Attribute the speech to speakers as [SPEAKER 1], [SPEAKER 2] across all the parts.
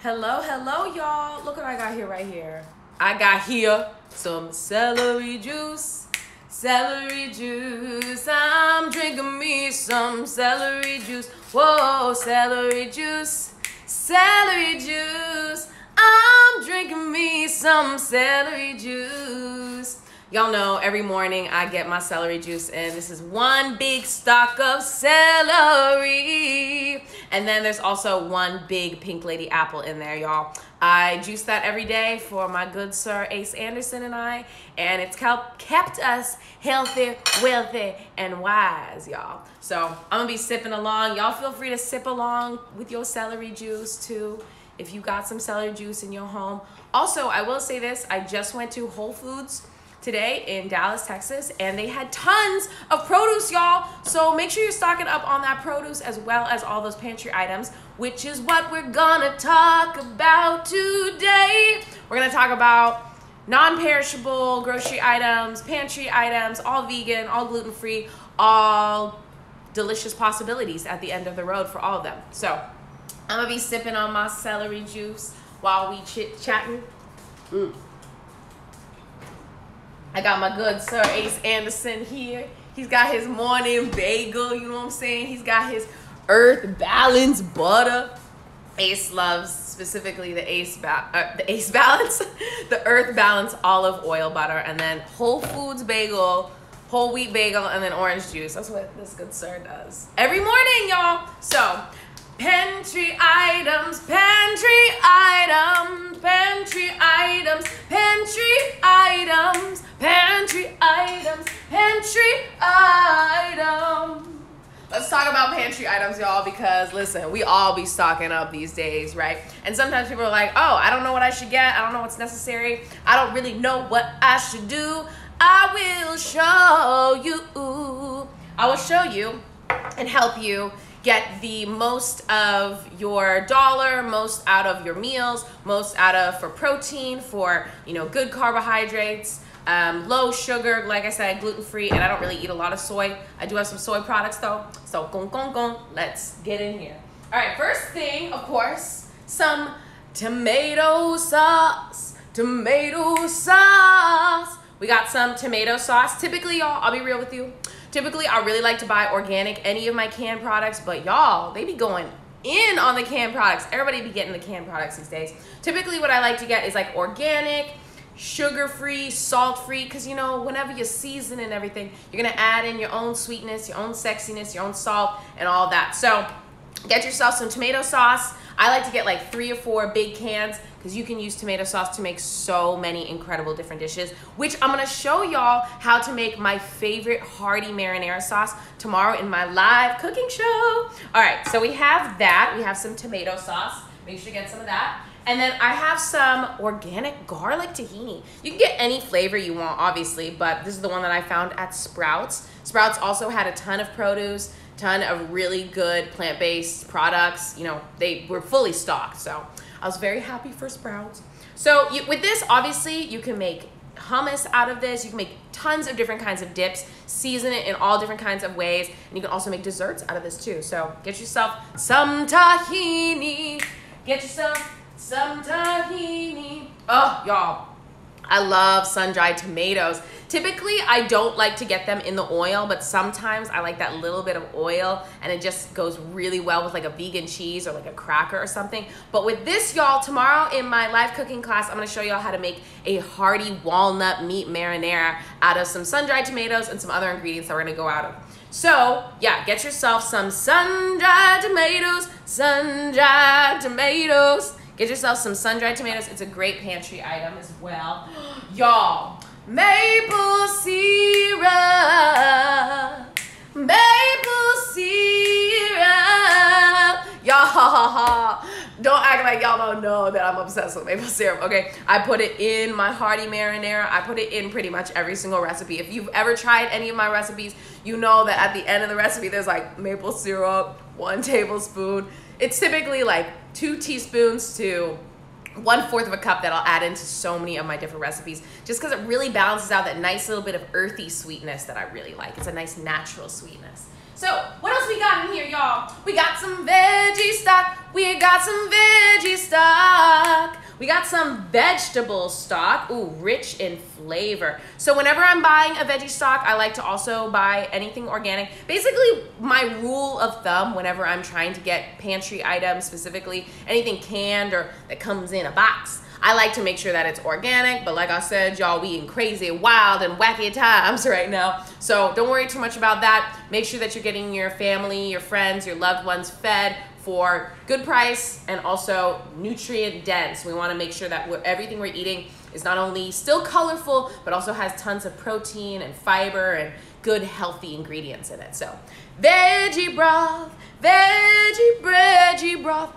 [SPEAKER 1] Hello, hello, y'all. Look what I got here right here. I got here some celery juice. Celery juice. I'm drinking me some celery juice. Whoa, celery juice. Celery juice. I'm drinking me some celery juice. Y'all know every morning I get my celery juice in. This is one big stock of celery. And then there's also one big pink lady apple in there, y'all. I juice that every day for my good sir Ace Anderson and I. And it's kept us healthy, wealthy, and wise, y'all. So I'm gonna be sipping along. Y'all feel free to sip along with your celery juice too, if you got some celery juice in your home. Also, I will say this, I just went to Whole Foods today in Dallas, Texas, and they had tons of produce, y'all. So make sure you're stocking up on that produce as well as all those pantry items, which is what we're gonna talk about today. We're gonna talk about non-perishable grocery items, pantry items, all vegan, all gluten-free, all delicious possibilities at the end of the road for all of them. So I'm gonna be sipping on my celery juice while we chit-chatting. I got my good sir Ace Anderson here. He's got his morning bagel, you know what I'm saying? He's got his Earth Balance butter. Ace loves specifically the Ace Balance, the Earth Balance olive oil butter, and then Whole Foods bagel, whole wheat bagel, and then orange juice. That's what this good sir does every morning, y'all. So pantry items, pantry items, pantry items, pantry items, pantry items, pantry items. Let's talk about pantry items, y'all, because listen, we all be stocking up these days, right? And sometimes people are like, oh, I don't know what I should get. I don't know what's necessary. I don't really know what I should do. I will show you. I will show you and help you get the most of your dollar, most out of your meals, most out of for protein, for, you know, good carbohydrates, low sugar, like I said, gluten-free, and I don't really eat a lot of soy. I do have some soy products though, so let's get in here. All right, first thing, of course, some tomato sauce. Tomato sauce. We got some tomato sauce. Typically, y'all, I'll be real with you. Typically, I really like to buy organic, any of my canned products, but y'all, they be going in on the canned products. Everybody be getting the canned products these days. Typically, what I like to get is like organic, sugar-free, salt-free, because, you know, whenever you season and everything, you're going to add in your own sweetness, your own sexiness, your own salt, and all that. So get yourself some tomato sauce. I like to get like 3 or 4 big cans because you can use tomato sauce to make so many incredible different dishes, which I'm gonna show y'all how to make my favorite hearty marinara sauce tomorrow in my live cooking show. All right, so we have that. We have some tomato sauce. Make sure to get some of that. And then I have some organic garlic tahini. You can get any flavor you want, obviously, but this is the one that I found at Sprouts. Sprouts also had a ton of produce, ton of really good plant-based products. You know, they were fully stocked, so I was very happy for Sprouts. So with this, obviously, you can make hummus out of this. You can make tons of different kinds of dips, season it in all different kinds of ways, and you can also make desserts out of this too. So get yourself some tahini. Get yourself some tahini. Oh, y'all, I love sun-dried tomatoes. Typically, I don't like to get them in the oil, but sometimes I like that little bit of oil, and it just goes really well with like a vegan cheese or like a cracker or something. But with this, y'all, tomorrow in my live cooking class, I'm gonna show y'all how to make a hearty walnut meat marinara out of some sun-dried tomatoes and some other ingredients that we're gonna go out of. So yeah, get yourself some sun-dried tomatoes, sun-dried tomatoes. Get yourself some sun-dried tomatoes. It's a great pantry item as well. Y'all, maple syrup, maple syrup. Y'all, don't act like y'all don't know that I'm obsessed with maple syrup, okay? I put it in my hearty marinara. I put it in pretty much every single recipe. If you've ever tried any of my recipes, you know that at the end of the recipe, there's like maple syrup, 1 tablespoon. It's typically like 2 teaspoons to 1/4 of a cup that I'll add into so many of my different recipes, just because it really balances out that nice little bit of earthy sweetness that I really like. It's a nice natural sweetness. So what else we got in here, y'all? We got some veggie stock. We got some veggie stock. We got some vegetable stock. Ooh, rich in flavor. So whenever I'm buying a veggie stock, I like to also buy anything organic. Basically, my rule of thumb whenever I'm trying to get pantry items, specifically anything canned or that comes in a box, I like to make sure that it's organic, but like I said, y'all, we in crazy, wild, and wacky times right now. So don't worry too much about that. Make sure that you're getting your family, your friends, your loved ones fed for good price and also nutrient dense. We wanna make sure that everything we're eating is not only still colorful, but also has tons of protein and fiber and good healthy ingredients in it. So veggie broth, veggie broth,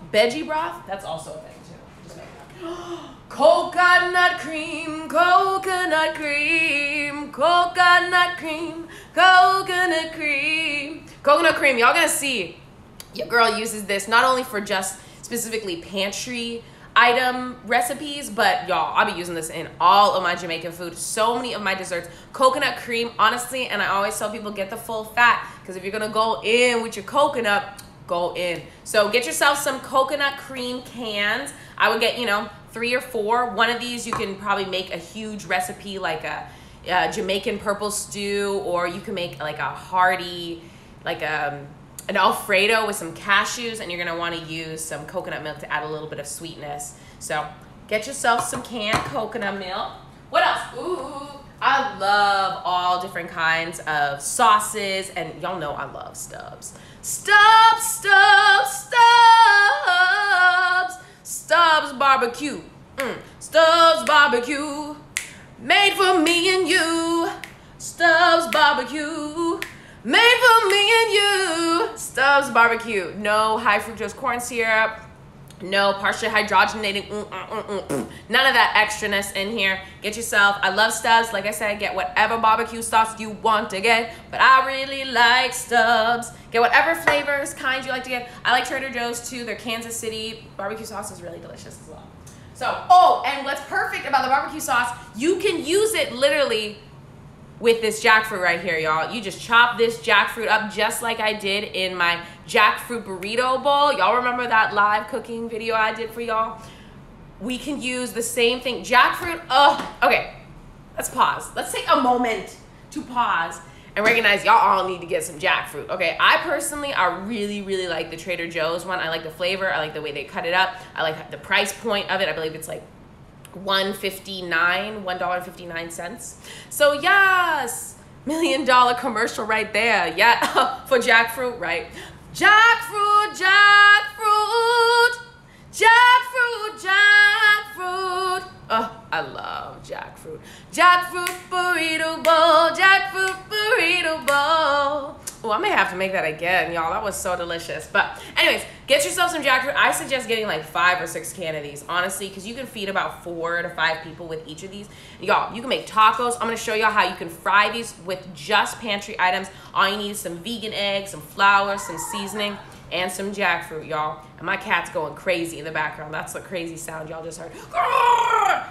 [SPEAKER 1] that's also a thing too. Just make that. Coconut cream, coconut cream, coconut cream, coconut cream. Coconut cream, y'all gonna see your girl uses this not only for just specifically pantry item recipes, but y'all, I'll be using this in all of my Jamaican food, so many of my desserts. Coconut cream, honestly, and I always tell people get the full fat, because if you're gonna go in with your coconut, go in. So get yourself some coconut cream cans. I would get, 3 or 4. One of these you can probably make a huge recipe like a Jamaican purple stew, or you can make like a hearty, like an Alfredo with some cashews, and you're gonna wanna use some coconut milk to add a little bit of sweetness. So get yourself some canned coconut milk. What else? Ooh, I love all different kinds of sauces, and y'all know I love Stubbs. Stubbs barbecue. Stubbs barbecue. Made for me and you. Stubbs barbecue. Made for me and you. Stubbs barbecue. No high fructose corn syrup. No partially hydrogenated. None of that extraness in here. Get yourself, I love Stubbs. Like I said, get whatever barbecue sauce you want to get, but I really like Stubbs. Get whatever flavors, kinds you like to get. I like Trader Joe's too. Their Kansas City barbecue sauce is really delicious as well. So, oh, and what's perfect about the barbecue sauce, you can use it literally with this jackfruit right here, y'all. You just chop this jackfruit up just like I did in my jackfruit burrito bowl. Y'all remember that live cooking video I did for y'all? We can use the same thing. Jackfruit, okay, let's pause. Let's take a moment to pause and recognize y'all all need to get some jackfruit, okay? I personally, I really, really like the Trader Joe's one. I like the flavor. I like the way they cut it up. I like the price point of it. I believe it's like $1.59. So yes, $1 million commercial right there. Yeah, for jackfruit, right? Jackfruit, jackfruit, jackfruit, jackfruit. Oh, I love jackfruit. Jackfruit burrito bowl, jackfruit burrito bowl. Oh, I may have to make that again, y'all. That was so delicious. But anyways, get yourself some jackfruit. I suggest getting like 5 or 6 cans of these, honestly, because you can feed about 4 to 5 people with each of these. Y'all, you can make tacos. I'm going to show y'all how you can fry these with just pantry items. All you need is some vegan eggs, some flour, some seasoning, and some jackfruit, y'all. And my cat's going crazy in the background. That's the crazy sound y'all just heard.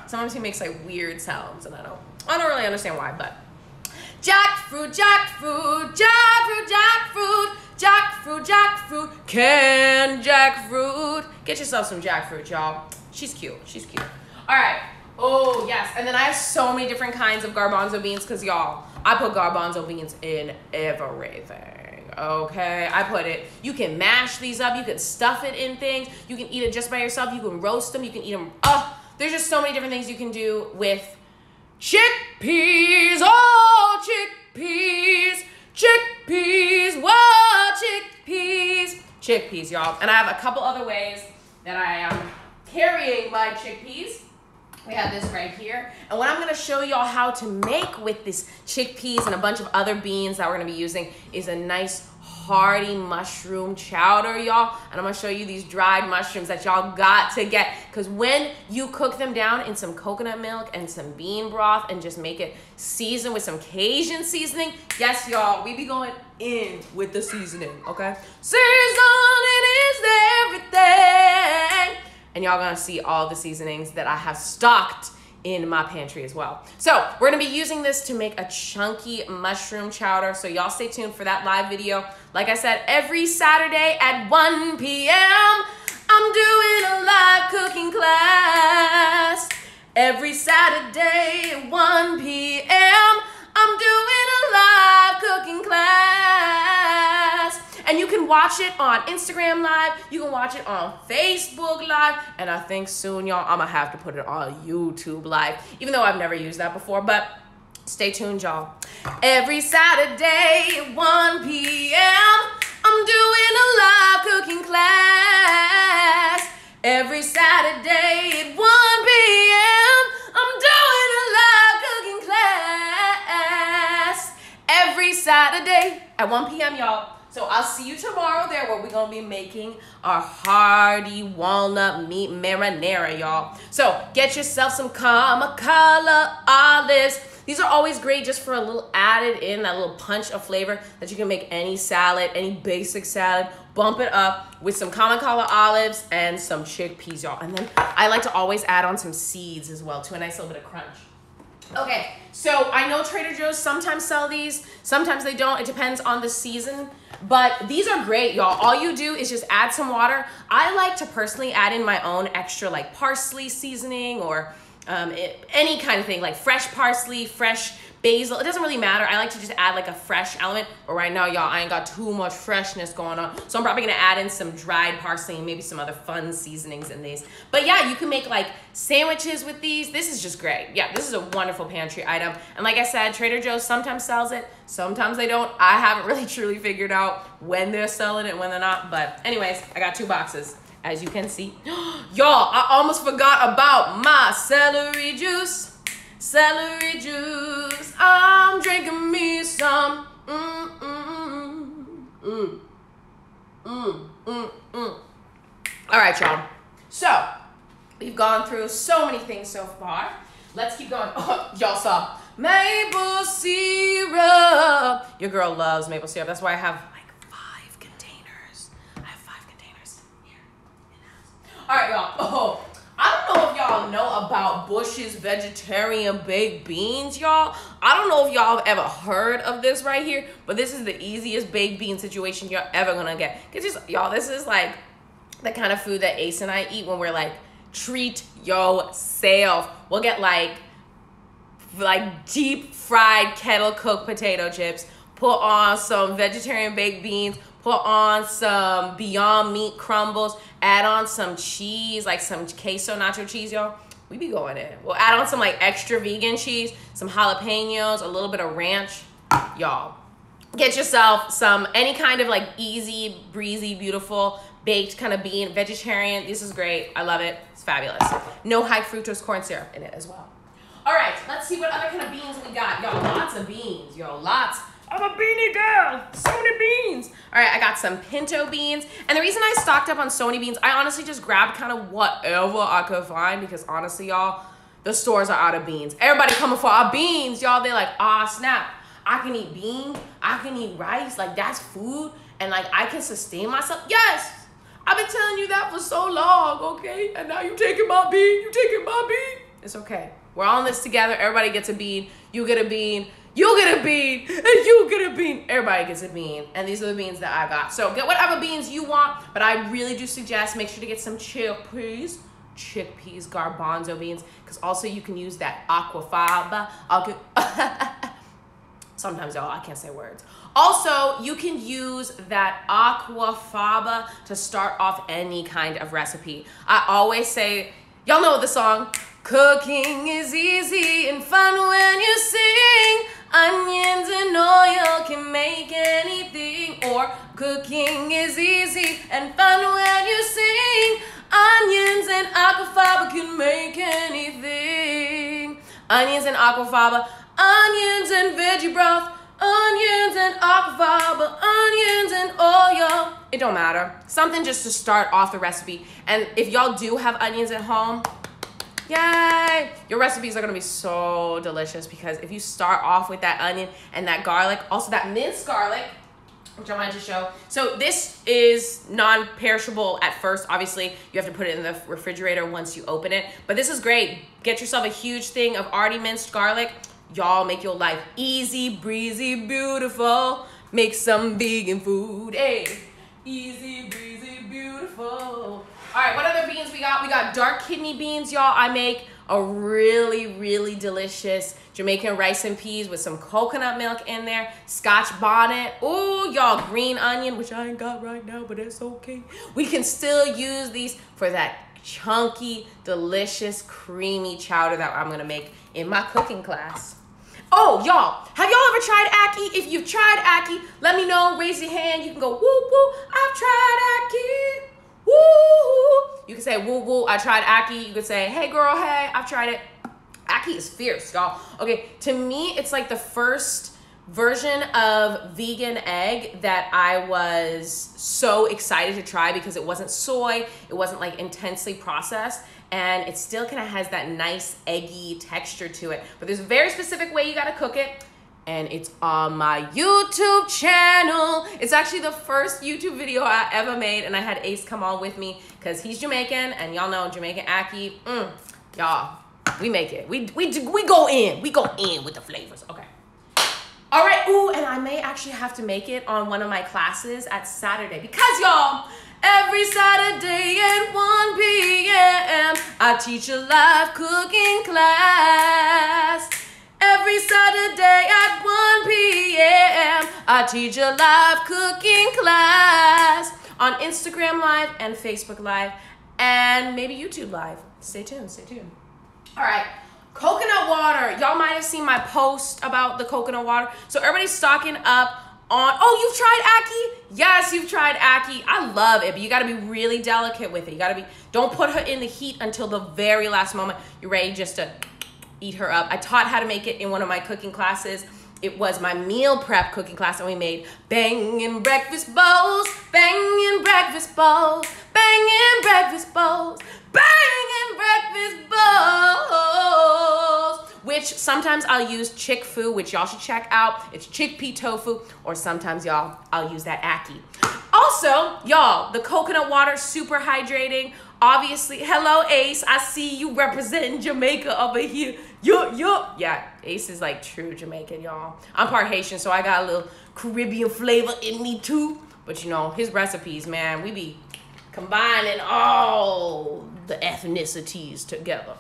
[SPEAKER 1] Sometimes he makes like weird sounds, and I don't really understand why, but jackfruit, jackfruit, jackfruit, jackfruit, jackfruit, jackfruit, canned jackfruit. Get yourself some jackfruit, y'all. She's cute. She's cute. All right. Oh, yes. And then I have so many different kinds of garbanzo beans because, y'all, I put garbanzo beans in everything. Okay, I put it, you can mash these up, you can stuff it in things, you can eat it just by yourself, you can roast them, you can eat them, there's just so many different things you can do with chickpeas. Oh, chickpeas, chickpeas, whoa, chickpeas, chickpeas, y'all. And I have a couple other ways that I am carrying my chickpeas. We have this right here. And what I'm gonna show y'all how to make with this chickpeas and a bunch of other beans that we're gonna be using is a nice hearty mushroom chowder, y'all. And I'm gonna show you these dried mushrooms that y'all got to get, because when you cook them down in some coconut milk and some bean broth and just make it seasoned with some Cajun seasoning, yes, y'all, we be going in with the seasoning, okay? Seasoning is everything. And y'all gonna see all the seasonings that I have stocked in my pantry as well. So we're gonna be using this to make a chunky mushroom chowder. So y'all stay tuned for that live video. Like I said, every Saturday at 1 p.m., I'm doing a live cooking class. Every Saturday at 1 p.m. I'm doing a live cooking class. And you can watch it on Instagram Live. You can watch it on Facebook Live. And I think soon, y'all, I'm going to have to put it on YouTube Live. Even though I've never used that before. But stay tuned, y'all. Every Saturday at 1 p.m. I'm doing a live cooking class. Every Saturday at 1 p.m. I'm doing a live cooking class. Every Saturday at 1 p.m., y'all. So I'll see you tomorrow there where we're going to be making our hearty walnut meat marinara, y'all. So get yourself some Kamakala olives. These are always great just for a little added in, that little punch of flavor that you can make any salad, any basic salad. Bump it up with some Kamakala olives and some chickpeas, y'all. And then I like to always add on some seeds as well to a nice little bit of crunch. Okay, so I know Trader Joe's sometimes sell these, sometimes they don't. It depends on the season, but these are great, y'all. All you do is just add some water. I like to personally add in my own extra like parsley seasoning or any kind of thing, like fresh parsley, fresh basil. It doesn't really matter. I like to just add like a fresh element. But right now, y'all, I ain't got too much freshness going on. So I'm probably gonna add in some dried parsley and maybe some other fun seasonings in these. But yeah, you can make like sandwiches with these. This is just great. Yeah, this is a wonderful pantry item. And like I said, Trader Joe's sometimes sells it, sometimes they don't. I haven't really truly figured out when they're selling it and when they're not. But anyways, I got 2 boxes. As you can see, y'all, I almost forgot about my celery juice. Celery juice, I'm drinking me some. All right, y'all. So we've gone through so many things so far. Let's keep going. Oh, y'all saw maple syrup. Your girl loves maple syrup. That's why I have like 5 containers. I have 5 containers here in the house. All right, y'all. Oh, I don't know if y'all know about Bush's vegetarian baked beans, y'all. I don't know if y'all have ever heard of this right here, but this is the easiest baked bean situation you're ever gonna get. Cause just, y'all, this is like the kind of food that Ace and I eat when we're like, treat yourself. We'll get like deep fried kettle cooked potato chips, put on some vegetarian baked beans, put on some Beyond Meat crumbles, add on some cheese, like some queso nacho cheese, y'all. We be going in. We'll add on some like extra vegan cheese, some jalapenos, a little bit of ranch. Y'all, get yourself some, any kind of like easy, breezy, beautiful, baked kind of bean, vegetarian. This is great. I love it. It's fabulous. No high fructose corn syrup in it as well. All right, let's see what other kind of beans we got. Y'all, lots of beans, y'all, lots. I'm a beanie girl, so many beans. All right, I got some pinto beans. And the reason I stocked up on so many beans, I honestly just grabbed kind of whatever I could find because honestly, y'all, the stores are out of beans. Everybody coming for our beans, y'all. They're like, ah, snap. I can eat beans, I can eat rice, like that's food, and like I can sustain myself. Yes, I've been telling you that for so long, okay? And now you taking my bean, you taking my bean. It's okay. We're all in this together. Everybody gets a bean. You get a bean. You get a bean, and you get a bean. Everybody gets a bean, and these are the beans that I got. So get whatever beans you want, but I really do suggest make sure to get some chickpeas, garbanzo beans, because also you can use that aquafaba. Sometimes, y'all, I can't say words. Also, you can use that aquafaba to start off any kind of recipe. I always say, y'all know the song, cooking is easy and fun when you sing. Onions and oil can make anything. Or cooking is easy and fun when you sing. Onions and aquafaba can make anything. Onions and aquafaba, onions and veggie broth, onions and aquafaba, onions and oil. It don't matter. Something just to start off the recipe. And if y'all do have onions at home, yay! Your recipes are gonna be so delicious because if you start off with that onion and that garlic, also that minced garlic, which I wanted to show. So this is non-perishable at first. Obviously, you have to put it in the refrigerator once you open it. But this is great. Get yourself a huge thing of already minced garlic. Y'all make your life easy, breezy, beautiful. Make some vegan food, hey. Easy, breezy, beautiful. All right, what other beans we got? We got dark kidney beans, y'all. I make a really, really delicious Jamaican rice and peas with some coconut milk in there, Scotch bonnet, ooh, y'all, green onion, which I ain't got right now, but it's okay. We can still use these for that chunky, delicious, creamy chowder that I'm gonna make in my cooking class. Oh, y'all, have y'all ever tried ackee? If you've tried ackee, let me know, raise your hand. You can go, woo, woo, I've tried ackee, woo. You can say, woo, woo, I tried ackee. You can say, hey, girl, hey, I've tried it. Ackee is fierce, y'all. Okay, to me, it's like the first version of vegan egg that I was so excited to try because it wasn't soy, it wasn't like intensely processed, and it still kind of has that nice eggy texture to it. But there's a very specific way you gotta cook it, and it's on my YouTube channel. It's actually the first YouTube video I ever made, and I had Ace come on with me because he's Jamaican, and y'all know Jamaican ackee, y'all, we make it. We go in with the flavors, okay. All right, ooh, and I may actually have to make it on one of my classes at Saturday because y'all, every Saturday at 1 p.m. I teach a live cooking class. Every Saturday at 1 p.m. I teach a live cooking class on Instagram Live and Facebook Live and maybe YouTube Live. Stay tuned, stay tuned. All right. Coconut water. Y'all might have seen my post about the coconut water. So everybody's stocking up on, oh, you've tried ackee? Yes, you've tried ackee. I love it, but you gotta be really delicate with it. You gotta be, don't put her in the heat until the very last moment. You're ready just to eat her up. I taught how to make it in one of my cooking classes. It was my meal prep cooking class, and we made banging breakfast bowls, banging breakfast bowls, banging breakfast bowls, banging breakfast bowls, which sometimes I'll use chick fu, which y'all should check out. It's chickpea tofu, or sometimes y'all, I'll use that ackee. Also, y'all, the coconut water, super hydrating. Obviously, hello Ace, I see you representing Jamaica over here. Yeah, Ace is like true Jamaican, y'all. I'm part Haitian, so I got a little Caribbean flavor in me too. But you know, his recipes, man, we be combining all the ethnicities together.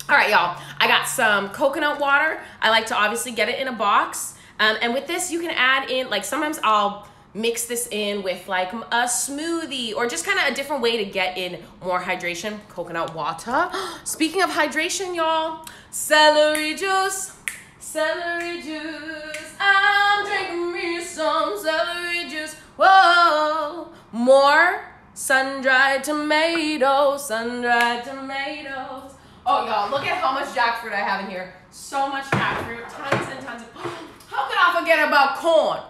[SPEAKER 1] All right, y'all, I got some coconut water. I like to obviously get it in a box. And with this, you can add in, like sometimes I'll mix this in with like a smoothie or just kind of a different way to get in more hydration. Coconut water. Speaking of hydration, y'all, celery juice, celery juice. I'm drinking me some celery juice. Whoa, more sun-dried tomatoes, sun-dried tomatoes. Oh, y'all, look at how much jackfruit I have in here. So much jackfruit, tons and tons of, how could I forget about corn?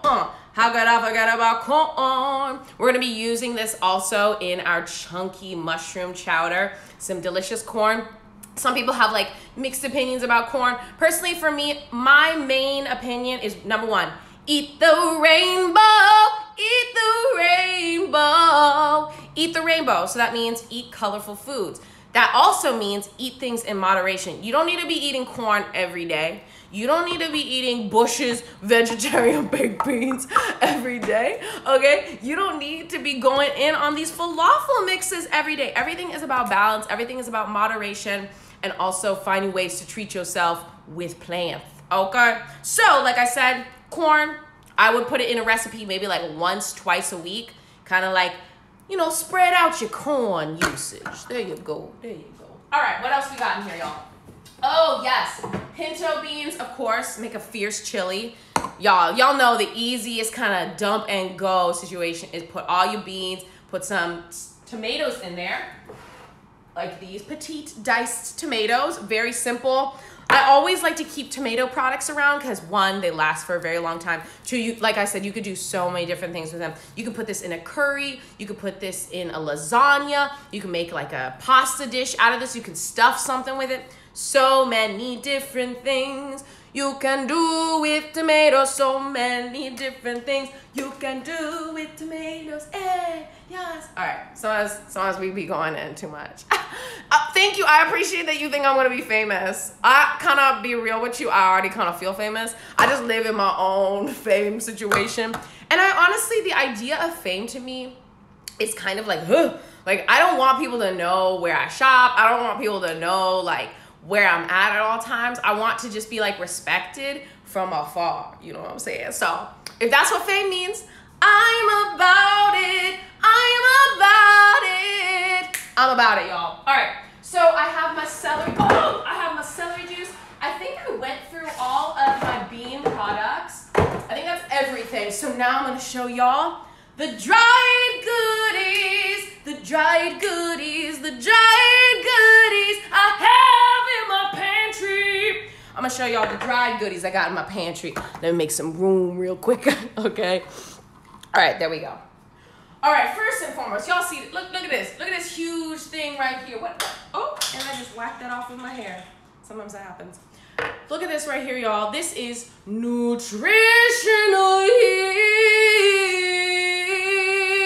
[SPEAKER 1] How could I forget about corn? We're gonna be using this also in our chunky mushroom chowder. Some delicious corn. Some people have like mixed opinions about corn. Personally, for me, my main opinion is number one, eat the rainbow, eat the rainbow, eat the rainbow. So that means eat colorful foods. That also means eat things in moderation. You don't need to be eating corn every day. You don't need to be eating Bush's vegetarian baked beans every day, okay? You don't need to be going in on these falafel mixes every day. Everything is about balance. Everything is about moderation and also finding ways to treat yourself with plants, okay? So, like I said, corn, I would put it in a recipe maybe like once, twice a week, kind of like, you know, spread out your corn usage. There you go, there you go. All right, what else we got in here, y'all? Oh, yes, pinto beans, of course, make a fierce chili. Y'all know the easiest kind of dump and go situation is put all your beans, put some tomatoes in there, like these petite diced tomatoes, very simple. I always like to keep tomato products around because one, they last for a very long time. Two, you, like I said, you could do so many different things with them. You can put this in a curry. You could put this in a lasagna. You can make like a pasta dish out of this. You can stuff something with it. So many different things you can do with tomatoes. So many different things you can do with tomatoes. Hey, yes. All right. Sometimes we be going in too much. Thank you. I appreciate that you think I'm gonna be famous. I kind of be real with you. I already kind of feel famous. I just live in my own fame situation. And I honestly, the idea of fame to me is kind of like, ugh. Like I don't want people to know where I shop. I don't want people to know like where I'm at all times. I want to just be like respected from afar. You know what I'm saying? So if that's what fame means, I'm about it. I'm about it. I'm about it, y'all. All right. So I have my celery. Oh, I have my celery juice. I think I went through all of my bean products. I think that's everything. So now I'm gonna show y'all the dried goodies, the dried goodies, the dried goodies I have in my pantry. I'm gonna show y'all the dried goodies I got in my pantry. Let me make some room real quick, okay? All right, there we go. All right, first and foremost, y'all see, look at this. Look at this huge thing right here. What? Oh, and I just whacked that off with my hair. Sometimes that happens. Look at this right here, y'all. This is nutritional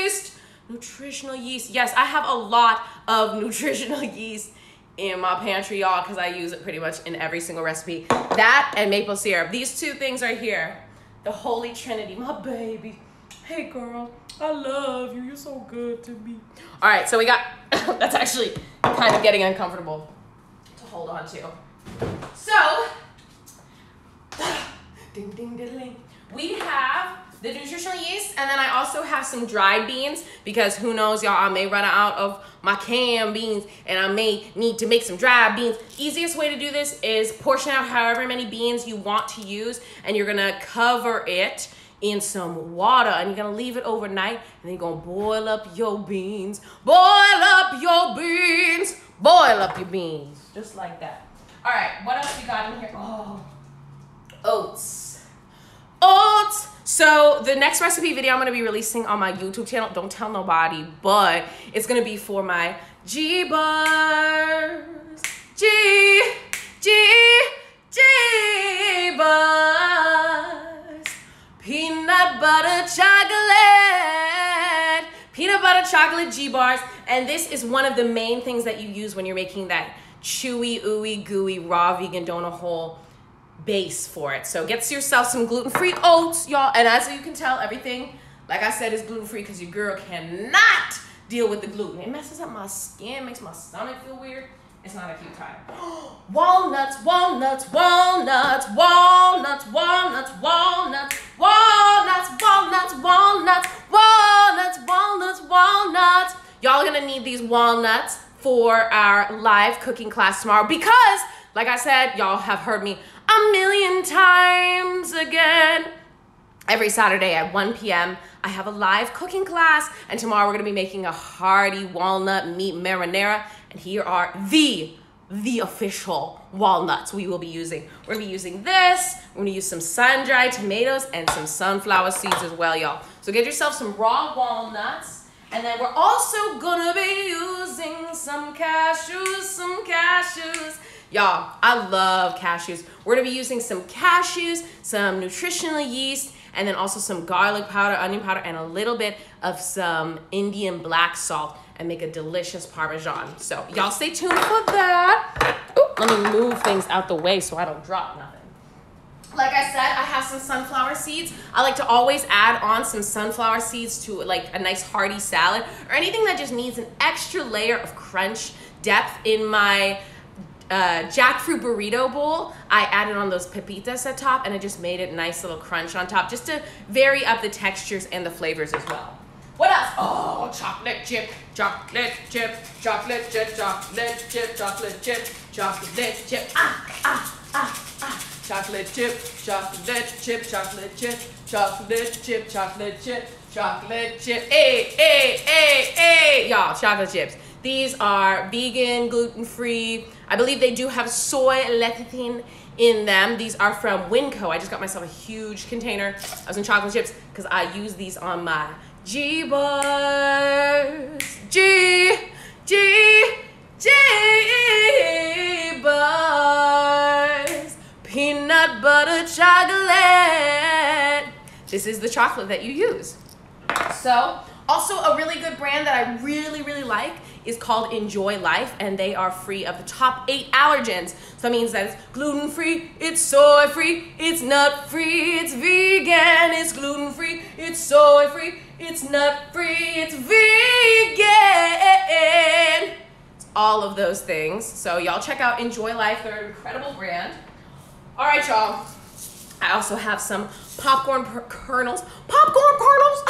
[SPEAKER 1] yeast. Nutritional yeast. Yes, I have a lot of nutritional yeast in my pantry, y'all, because I use it pretty much in every single recipe. That and maple syrup. These two things right here. The holy trinity. My baby. Hey, girl. I love you. You're so good to me. All right, so we got... That's actually kind of getting uncomfortable to hold on to. So, ding, ding, ding, ding. We have the nutritional yeast, and then I also have some dried beans because who knows, y'all, I may run out of my canned beans and I may need to make some dried beans. Easiest way to do this is portion out however many beans you want to use, and you're gonna cover it in some water, and you're gonna leave it overnight, and then you're gonna boil up your beans. Boil up your beans. Boil up your beans, just like that. All right, what else we got in here? Oh, oats. Oats. So the next recipe video I'm gonna be releasing on my YouTube channel, don't tell nobody, but it's gonna be for my G-bars. G-bars. Peanut butter chocolate. Peanut butter chocolate G-bars. And this is one of the main things that you use when you're making that chewy, ooey, gooey, raw vegan donut hole base for it. So get yourself some gluten-free oats, y'all. And as you can tell, everything, like I said, is gluten-free because your girl cannot deal with the gluten. It messes up my skin, makes my stomach feel weird. It's not a cute time. Walnuts, walnuts, walnuts, walnuts, walnuts, walnuts, walnuts, walnuts, walnuts, walnuts, walnuts, walnuts. Y'all are gonna need these walnuts for our live cooking class tomorrow because, like I said, y'all have heard me a million times again. Every Saturday at 1 p.m. I have a live cooking class, and tomorrow we're gonna be making a hearty walnut meat marinara, and here are the official walnuts we will be using. We're gonna be using this, we're gonna use some sun-dried tomatoes and some sunflower seeds as well, y'all. So get yourself some raw walnuts, and then we're also gonna be using some cashews, Y'all, I love cashews. We're gonna be using some cashews, some nutritional yeast, and then also some garlic powder, onion powder, and a little bit of some Indian black salt, and make a delicious Parmesan. So y'all stay tuned for that. Ooh, let me move things out the way so I don't drop nothing. Like I said, I have some sunflower seeds. I like to always add on some sunflower seeds to like a nice hearty salad or anything that just needs an extra layer of crunch depth. In my jackfruit burrito bowl, I added on those pepitas at top, and it just made it nice little crunch on top, just to vary up the textures and the flavors as well. What else? Oh, chocolate chip, chocolate chip, chocolate chip, chocolate chip, chocolate chip, chocolate chip, chocolate chip, chocolate chip, chocolate chip, chocolate chip, chocolate chip, chocolate chip, hey, y'all, chocolate chips. These are vegan, gluten-free. I believe they do have soy lecithin in them. These are from Winco. I just got myself a huge container of some chocolate chips because I use these on my G-bars. G-bars. Peanut butter chocolate. This is the chocolate that you use. So, also a really good brand that I really like is called Enjoy Life, and they are free of the top 8 allergens. So that means that it's gluten-free, it's soy-free, it's nut-free, it's vegan, it's gluten-free, it's soy-free, it's nut-free, it's vegan. It's all of those things. So y'all check out Enjoy Life. They're an incredible brand. All right, y'all. I also have some popcorn kernels. Popcorn kernels?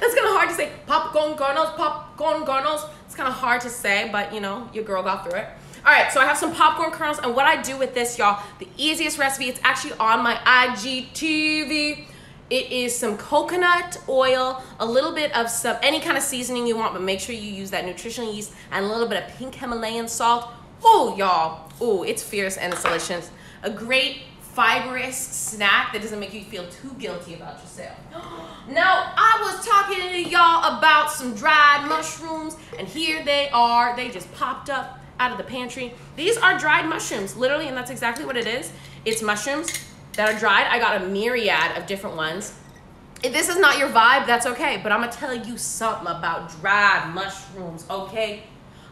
[SPEAKER 1] That's kind of hard to say. Popcorn kernels, popcorn kernels. It's kind of hard to say, but you know, your girl got through it. All right, so I have some popcorn kernels, and what I do with this, y'all, the easiest recipe, it's actually on my IGTV. It is some coconut oil, a little bit of any kind of seasoning you want, but make sure you use that nutritional yeast, and a little bit of pink Himalayan salt. Oh, y'all, oh, it's fierce and it's delicious. A great fibrous snack that doesn't make you feel too guilty about yourself. Now, I was talking to y'all about some dried mushrooms, and here they are. They just popped up out of the pantry. These are dried mushrooms, literally, and that's exactly what it is. It's mushrooms that are dried. I got a myriad of different ones. If this is not your vibe, that's okay, but I'm gonna tell you something about dried mushrooms, okay?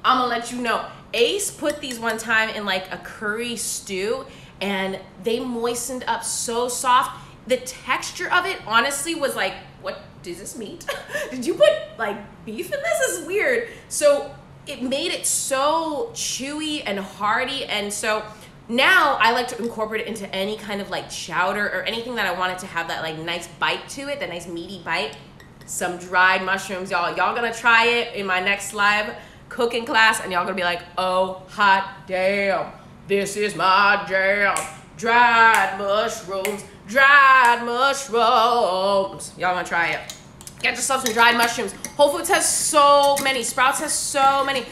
[SPEAKER 1] I'm gonna let you know. Ace put these one time in like a curry stew, and they moistened up so soft. The texture of it honestly was like, what is this meat? Did you put like beef in this? This is weird. So it made it so chewy and hearty, and so now I like to incorporate it into any kind of like chowder or anything that I want it to have that like nice bite to it, that nice meaty bite. Some dried mushrooms, y'all. Y'all gonna try it in my next live cooking class, and y'all gonna be like, oh, hot damn, this is my jam. Dried mushrooms, dried mushrooms. Y'all gonna try it. Get yourself some dried mushrooms. Whole Foods has so many. Sprouts has so many.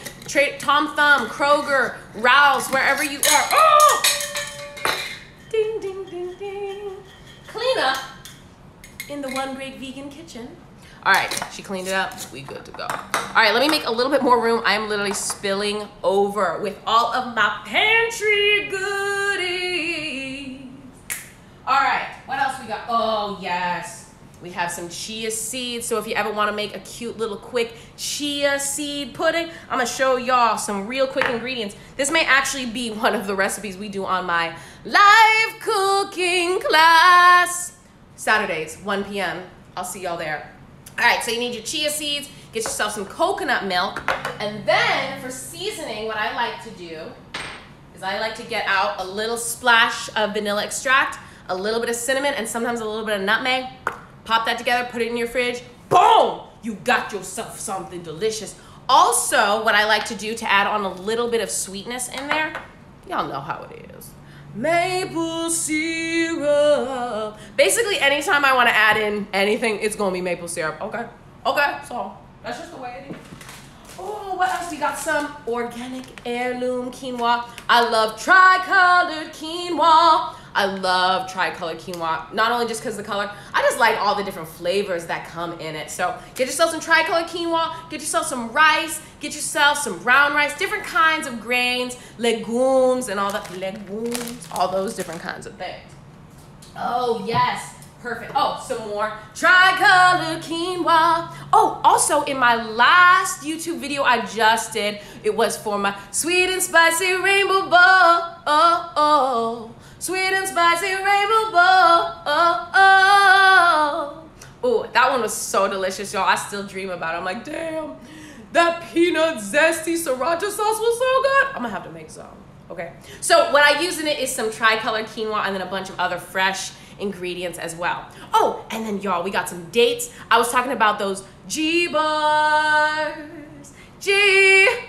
[SPEAKER 1] Tom Thumb, Kroger, Ralph's, wherever you are. Oh! Ding, ding, ding, ding. Clean up in the One Great Vegan Kitchen. All right, she cleaned it up. We good to go. All right, let me make a little bit more room. I am literally spilling over with all of my pantry goodies. All right, what else we got? Oh, yes. We have some chia seeds. So if you ever want to make a cute little quick chia seed pudding, I'm going to show y'all some real quick ingredients. This may actually be one of the recipes we do on my live cooking class. Saturdays, 1 p.m. I'll see y'all there. All right, so you need your chia seeds, get yourself some coconut milk, and then for seasoning, what I like to do is I like to get out a little splash of vanilla extract, a little bit of cinnamon, and sometimes a little bit of nutmeg. Pop that together, put it in your fridge, boom! You got yourself something delicious. Also, what I like to do to add on a little bit of sweetness in there, y'all know how it is. Maple syrup. Basically, anytime I want to add in anything, it's gonna be maple syrup. Okay, okay, so that's just the way it is. Oh, what else? We got some organic heirloom quinoa. I love tri-colored quinoa. I love tri-colored quinoa, not only just because of the color, I just like all the different flavors that come in it. So get yourself some tri-colored quinoa, get yourself some rice, get yourself some brown rice, different kinds of grains, legumes, and all that, legumes, all those different kinds of things. Oh, yes. Perfect. Oh, some more tri-colored quinoa. Oh, also in my last YouTube video I just did, it was for my sweet and spicy rainbow bowl. Oh, oh. Sweet and spicy rainbow bowl. Oh, oh. Oh, that one was so delicious, y'all. I still dream about it. I'm like, damn, that peanut zesty sriracha sauce was so good. I'm gonna have to make some. Okay. So what I use in it is some tri-colored quinoa and then a bunch of other fresh ingredients as well. Oh, and then y'all, we got some dates. I was talking about those G-bars. G-bars.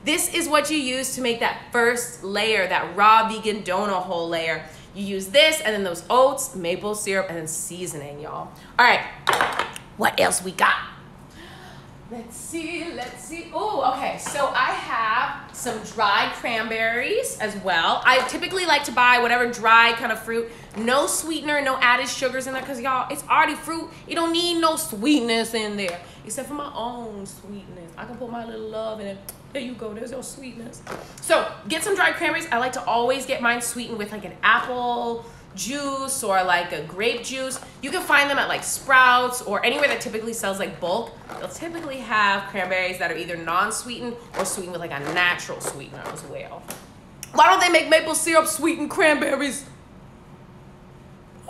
[SPEAKER 1] This is what you use to make that first layer, that raw vegan donut hole layer. You use this and then those oats, maple syrup, and then seasoning, y'all. All right, what else we got? Let's see. Oh, okay, so I have some dried cranberries as well. I typically like to buy whatever dry kind of fruit, no sweetener, no added sugars in there, because y'all, it's already fruit. You don't need no sweetness in there, except for my own sweetness. I can put my little love in it. There you go, there's your sweetness. So get some dried cranberries. I like to always get mine sweetened with like an apple juice or like a grape juice. You can find them at like Sprouts or anywhere that typically sells like bulk. They'll typically have cranberries that are either non-sweetened or sweetened with like a natural sweetener as well. Why don't they make maple syrup sweetened cranberries?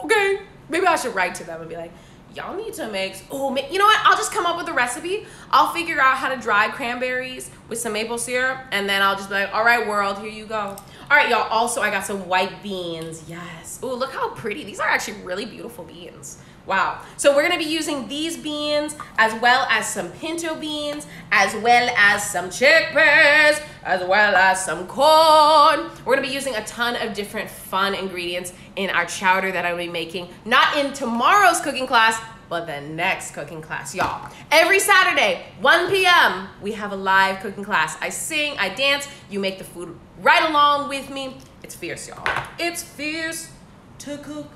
[SPEAKER 1] Okay, maybe I should write to them and be like, y'all need to make, you know what? I'll just come up with a recipe. I'll figure out how to dry cranberries with some maple syrup, and then I'll just be like, all right, world, here you go. All right, y'all, also I got some white beans. Yes. Ooh, look how pretty. These are actually really beautiful beans. Wow. So we're gonna be using these beans as well as some pinto beans, as well as some chickpeas, as well as some corn. We're gonna be using a ton of different fun ingredients in our chowder that I'm gonna be making, not in tomorrow's cooking class, but the next cooking class, y'all. Every Saturday, 1 p.m., we have a live cooking class. I sing, I dance, you make the food right along with me. It's fierce, y'all. It's fierce to cook.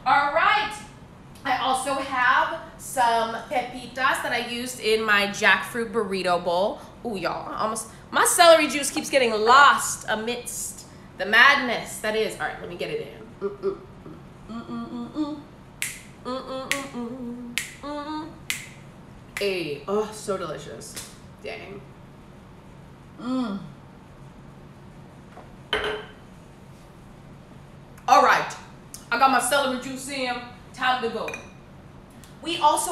[SPEAKER 1] All right. I also have some pepitas that I used in my jackfruit burrito bowl. Ooh, y'all, my celery juice keeps getting lost amidst the madness that is. All right, let me get it in. Hey, oh, so delicious. Dang. All right, I got my celery juice in. Time to go. We also,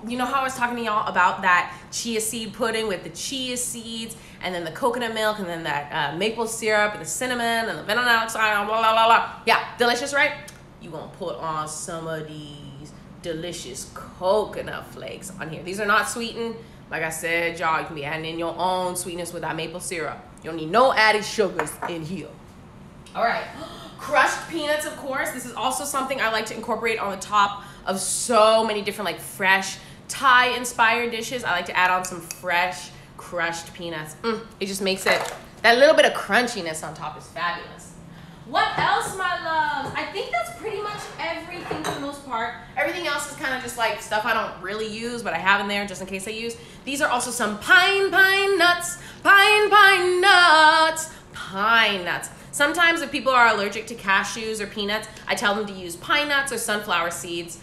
[SPEAKER 1] you know how I was talking to y'all about that chia seed pudding with the chia seeds and then the coconut milk and then that maple syrup and the cinnamon and the vanilla extract, blah, blah, blah, blah. Yeah, delicious, right? You gonna put on some of these delicious coconut flakes on here. These are not sweetened. Like I said, y'all, you can be adding in your own sweetness with that maple syrup. You don't need no added sugars in here. All right. Crushed peanuts, of course. This is also something I like to incorporate on the top of so many different like fresh Thai-inspired dishes. I like to add on some fresh crushed peanuts. It just makes it, that little bit of crunchiness on top is fabulous. What else, my loves? I think that's pretty much everything for the most part. Everything else is kind of just like stuff I don't really use, but I have in there just in case I use. These are also some pine nuts. Pine nuts. Sometimes if people are allergic to cashews or peanuts, I tell them to use pine nuts or sunflower seeds.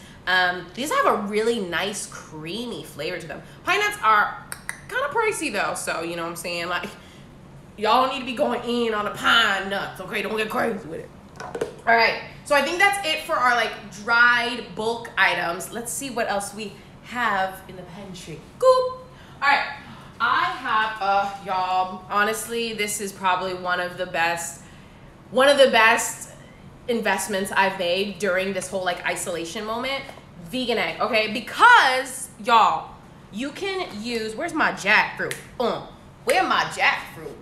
[SPEAKER 1] These have a really nice creamy flavor to them. Pine nuts are kind of pricey though, so you know what I'm saying? Like, y'all need to be going in on the pine nuts, okay? Don't get crazy with it. All right, so I think that's it for our like dried bulk items. Let's see what else we have in the pantry. Goop. All right, I have, y'all, honestly, this is probably one of the best investments I've made during this whole like isolation moment. Vegan egg, okay? Because y'all, you can use, where's my jackfruit? Where my jackfruit?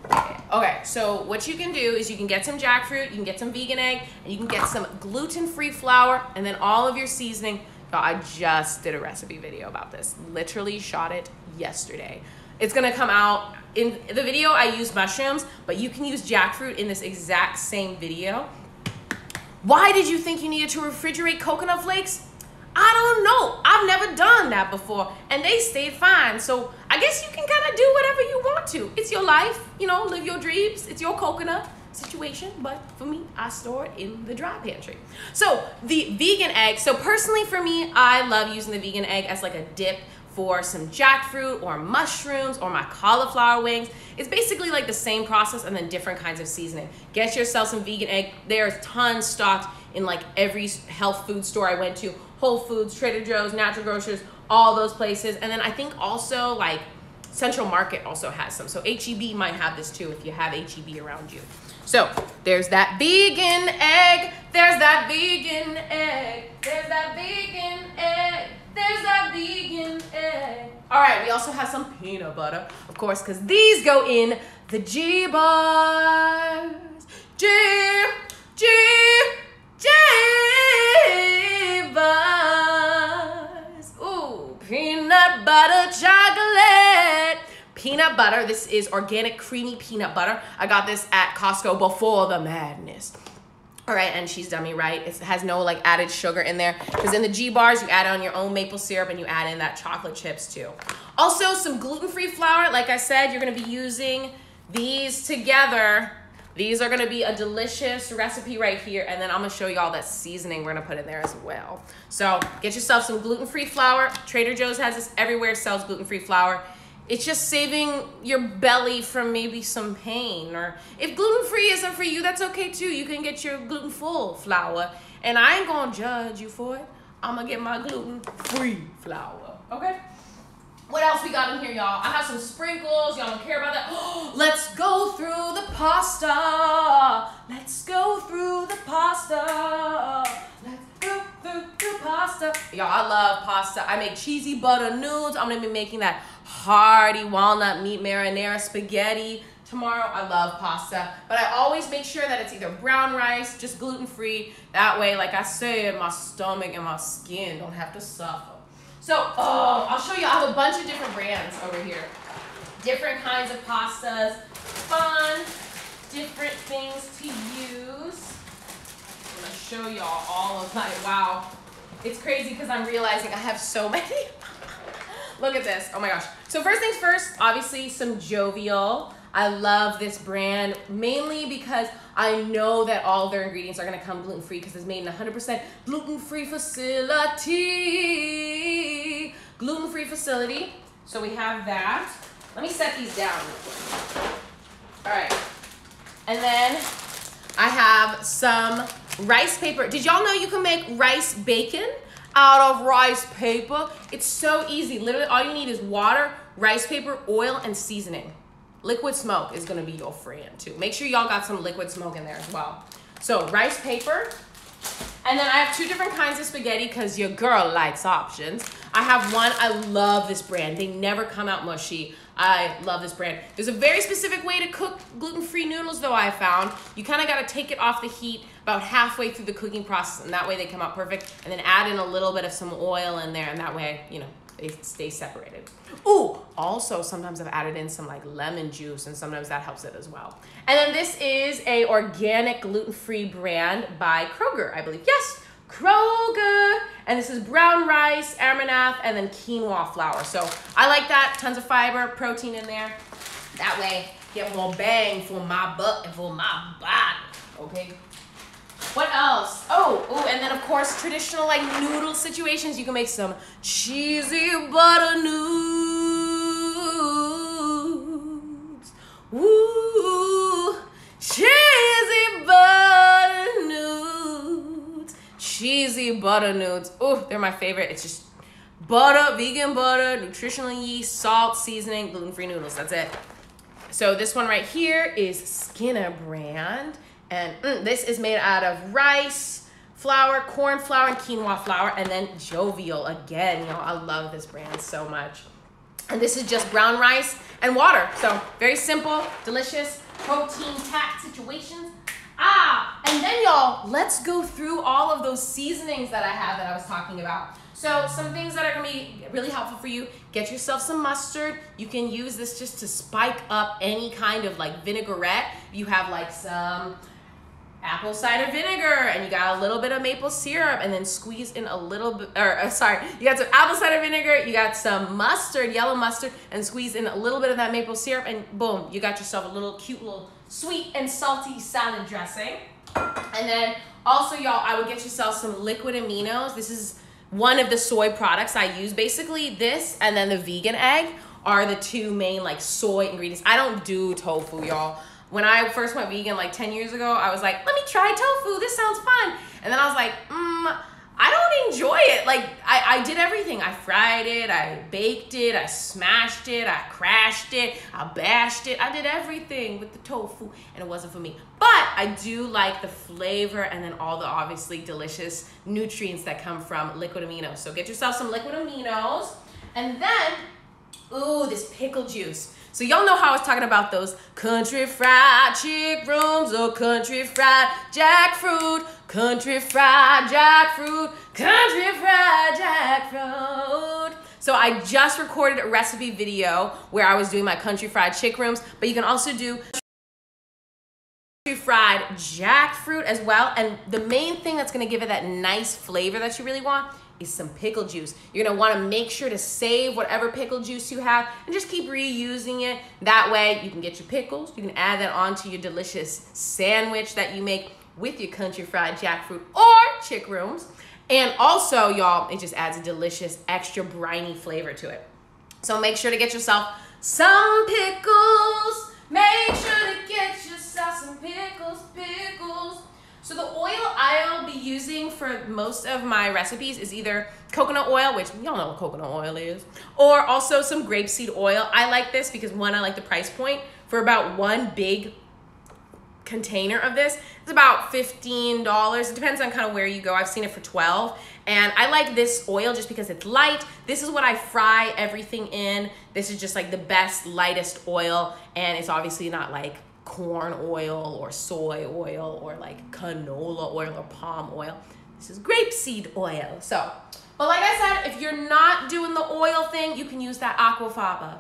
[SPEAKER 1] Okay, so what you can do is you can get some jackfruit, you can get some vegan egg, and you can get some gluten-free flour, and then all of your seasoning. Y'all, I just did a recipe video about this. Literally shot it yesterday. It's gonna come out. In the video, I used mushrooms, but you can use jackfruit in this exact same video. Why did you think you needed to refrigerate coconut flakes? I don't know. I've never done that before, and they stayed fine. So I guess you can kind of do whatever you want to. It's your life, you know, live your dreams. It's your coconut situation, but for me, I store it in the dry pantry. So the vegan egg, so personally for me, I love using the vegan egg as like a dip for some jackfruit or mushrooms or my cauliflower wings. It's basically like the same process and then different kinds of seasoning. Get yourself some vegan egg. There's tons stocked in like every health food store I went to. Whole Foods, Trader Joe's, Natural Grocers, all those places. And then I think also like Central Market also has some. So HEB might have this too if you have HEB around you. So there's that vegan egg. There's that vegan egg. There's that vegan egg. There's that vegan egg. All right, we also have some peanut butter, of course, because these go in the G-bars. G-bars. Ooh, peanut butter chocolate. Peanut butter, this is organic creamy peanut butter. I got this at Costco before the madness. All right, and she's done me right. It has no like added sugar in there because in the G-bars, you add on your own maple syrup and you add in that chocolate chips too. Also, some gluten-free flour. Like I said, you're gonna be using these together. These are gonna be a delicious recipe right here. And then I'm gonna show you all that seasoning we're gonna put in there as well. So get yourself some gluten-free flour. Trader Joe's has this everywhere, sells gluten-free flour. It's just saving your belly from maybe some pain. Or if gluten-free isn't for you, that's okay too. You can get your gluten-full flour. And I ain't gonna judge you for it. I'm gonna get my gluten-free flour, okay? What else we got in here, y'all? I have some sprinkles. Y'all don't care about that. Let's go through the pasta. Let's go through the pasta. Let's go through the pasta. Y'all, I love pasta. I make cheesy butter noodles. I'm gonna be making that hearty walnut meat marinara spaghetti tomorrow. I love pasta, but I always make sure that it's either brown rice, just gluten-free. That way, like I said, my stomach and my skin don't have to suffer. So, I'll show you. I have a bunch of different brands over here. Different kinds of pastas. Fun, different things to use. I'm gonna show y'all all of my, wow. It's crazy because I'm realizing I have so many. Look at this, oh my gosh. So first things first, obviously some Jovial. I love this brand mainly because I know that all their ingredients are gonna come gluten-free because it's made in 100% gluten-free facility. Gluten-free facility. So we have that. Let me set these down real quick. All right. And then I have some rice paper. Did y'all know you can make rice bacon out of rice paper? It's so easy. Literally all you need is water, rice paper, oil, and seasoning. Liquid smoke is gonna be your friend too. Make sure y'all got some liquid smoke in there as well. So rice paper, and then I have two different kinds of spaghetti because your girl likes options. I have one, I love this brand. They never come out mushy. I love this brand. There's a very specific way to cook gluten-free noodles though I found. You kind of gotta take it off the heat about halfway through the cooking process, and that way they come out perfect, and then add in a little bit of some oil in there, and that way, you know, they stay separated. Ooh, also sometimes I've added in some like lemon juice, and sometimes that helps it as well. And then this is a organic gluten-free brand by Kroger, I believe. Yes, Kroger. And this is brown rice, Armanath, and then quinoa flour. So I like that, tons of fiber, protein in there. That way, get more bang for my buck and for my body, okay? What else? Oh, and then of course, traditional like noodle situations, you can make some cheesy butter noodles. Woo, cheesy butter noodles. Cheesy butter noodles. Oh, they're my favorite. It's just butter, vegan butter, nutritional yeast, salt, seasoning, gluten-free noodles. That's it. So this one right here is Skinner brand. And this is made out of rice, flour, corn flour, and quinoa flour, and then Jovial again. You know, I love this brand so much. And this is just brown rice and water. So very simple, delicious, protein-packed situations. And then y'all, let's go through all of those seasonings that I have that I was talking about. So some things that are gonna be really helpful for you. Get yourself some mustard. You can use this just to spike up any kind of like vinaigrette. You have like some apple cider vinegar, and you got a little bit of maple syrup, and then squeeze in a little bit, you got some apple cider vinegar, you got some mustard, yellow mustard, and squeeze in a little bit of that maple syrup, and boom, you got yourself a little cute little sweet and salty salad dressing. And then also, y'all, I would get yourself some liquid aminos. This is one of the soy products I use. Basically this and then the vegan egg are the two main like soy ingredients. I don't do tofu, y'all. When I first went vegan like 10 years ago, I was like, let me try tofu, this sounds fun. And then I was like, I don't enjoy it. Like, I did everything. I fried it, I baked it, I smashed it, I crashed it, I bashed it. I did everything with the tofu, and it wasn't for me. But I do like the flavor and then all the obviously delicious nutrients that come from liquid aminos. So get yourself some liquid aminos. And then, ooh, this pickle juice. So y'all know how I was talking about those country fried chick rooms or country fried jackfruit, country fried jackfruit, country fried jackfruit. So I just recorded a recipe video where I was doing my country fried chick rooms, but you can also do country fried jackfruit as well. And the main thing that's gonna give it that nice flavor that you really want is some pickle juice. You're gonna wanna make sure to save whatever pickle juice you have and just keep reusing it. That way you can get your pickles, you can add that onto your delicious sandwich that you make with your country fried jackfruit or chick rooms. And also, y'all, it just adds a delicious extra briny flavor to it. So make sure to get yourself some pickles. Make sure to get yourself some pickles. So the oil I'll be using for most of my recipes is either coconut oil, which y'all know what coconut oil is, or also some grapeseed oil. I like this because one, I like the price point. For about one big container of this, it's about $15. It depends on kind of where you go. I've seen it for $12. And I like this oil just because it's light. This is what I fry everything in. This is just like the best, lightest oil. And it's obviously not like corn oil or soy oil or like canola oil or palm oil. This is grapeseed oil. So, but like I said, if you're not doing the oil thing, you can use that aquafaba.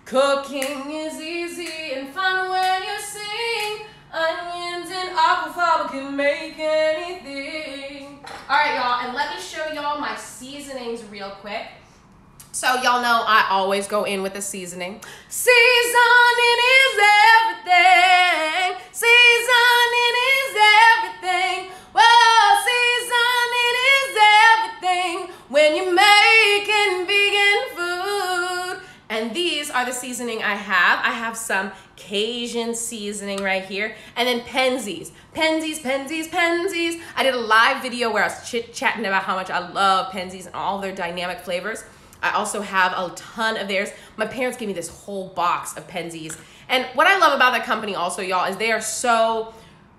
[SPEAKER 1] Cooking is easy and fun when you sing. Onions and aquafaba can make anything. All right, y'all, and let me show y'all my seasonings real quick. So y'all know I always go in with the seasoning. Seasoning is everything. Seasoning is everything. Whoa, seasoning is everything when you're making vegan food. And these are the seasoning I have. I have some Cajun seasoning right here, and then Penzies. I did a live video where I was chit-chatting about how much I love Penzies and all their dynamic flavors. I also have a ton of theirs. My parents gave me this whole box of Penzies. And what I love about that company also, y'all, is they are so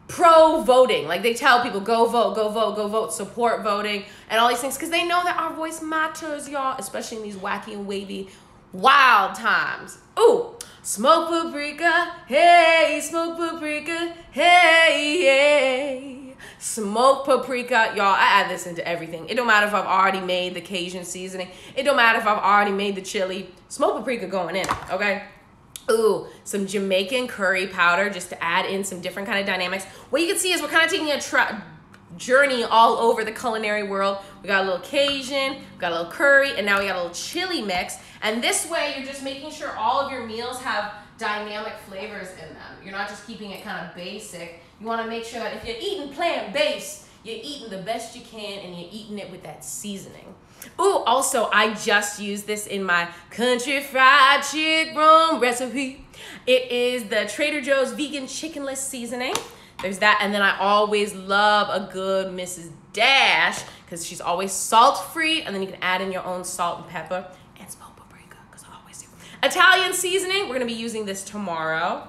[SPEAKER 1] pro-voting. Like, they tell people, go vote, go vote, go vote, support voting, and all these things, because they know that our voice matters, y'all, especially in these wacky and wavy, wild times. Ooh. Smoked paprika, hey, smoked paprika, hey, hey. Smoked paprika, y'all, I add this into everything. It don't matter if I've already made the Cajun seasoning. It don't matter if I've already made the chili. Smoked paprika going in, okay? Ooh, some Jamaican curry powder just to add in some different kind of dynamics. What you can see is we're kind of taking a journey all over the culinary world. We got a little Cajun, we got a little curry, and now we got a little chili mix. And this way, you're just making sure all of your meals have dynamic flavors in them. You're not just keeping it kind of basic. You want to make sure that if you're eating plant-based, you're eating the best you can, and you're eating it with that seasoning. Ooh, also, I just used this in my country fried chicken recipe. It is the Trader Joe's vegan chickenless seasoning. There's that, and then I always love a good Mrs. Dash because she's always salt-free, and then you can add in your own salt and pepper and smoked paprika, because I always do. Italian seasoning, we're gonna be using this tomorrow.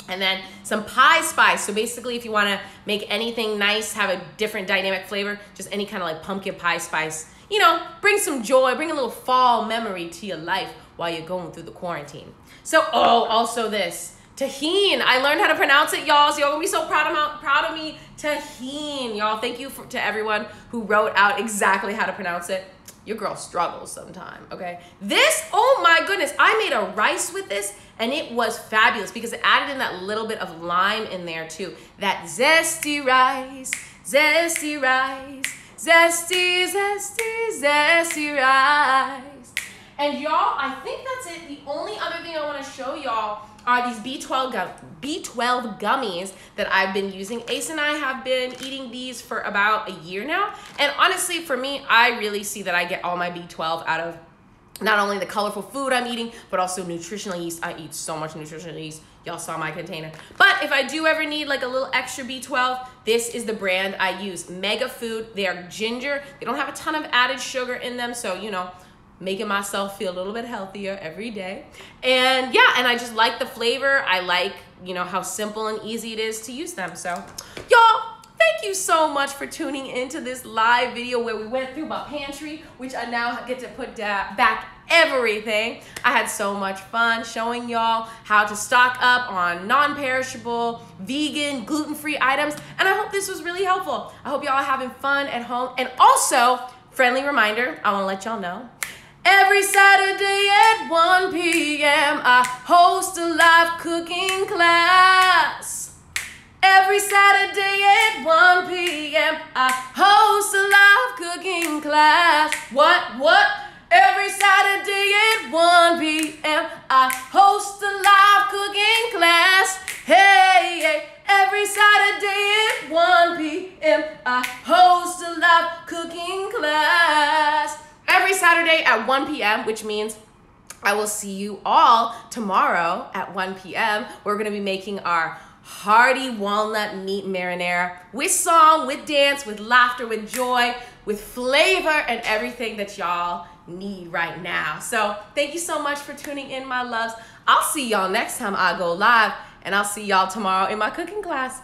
[SPEAKER 1] And then some pie spice. So basically, if you wanna make anything nice, have a different dynamic flavor, just any kind of like pumpkin pie spice, you know, bring some joy, bring a little fall memory to your life while you're going through the quarantine. So, oh, also this. Tahine, I learned how to pronounce it, y'all, so y'all gonna be so proud of me. Tahine, y'all. Thank you to everyone who wrote out exactly how to pronounce it. Your girl struggles sometime, okay? This, oh my goodness, I made a rice with this, and it was fabulous because it added in that little bit of lime in there too. That zesty rice, zesty rice, zesty, zesty, zesty rice. And y'all, I think that's it. The only other thing I wanna show y'all are these B12 gummies that I've been using. Ace and I have been eating these for about a year now. And honestly, for me, I really see that I get all my B12 out of not only the colorful food I'm eating, but also nutritional yeast. I eat so much nutritional yeast. Y'all saw my container. But if I do ever need like a little extra B12, this is the brand I use. Mega Food. They are ginger. They don't have a ton of added sugar in them, so, you know, making myself feel a little bit healthier every day. And yeah, and I just like the flavor. I like, you know, how simple and easy it is to use them. So y'all, thank you so much for tuning into this live video where we went through my pantry, which I now get to put back everything. I had so much fun showing y'all how to stock up on non-perishable, vegan, gluten-free items. And I hope this was really helpful. I hope y'all are having fun at home. And also, friendly reminder, I wanna let y'all know, every Saturday at 1 p.m. I host a live cooking class. Every Saturday at 1 p.m. I host a live cooking class. What? Every Saturday at 1 p.m. I host a live cooking class. Hey. Every Saturday at 1 p.m. I host a live cooking class. Every Saturday at 1 p.m., which means I will see you all tomorrow at 1 p.m. We're gonna be making our hearty walnut meat marinara with song, with dance, with laughter, with joy, with flavor, and everything that y'all need right now. So thank you so much for tuning in, my loves. I'll see y'all next time I go live, and I'll see y'all tomorrow in my cooking class.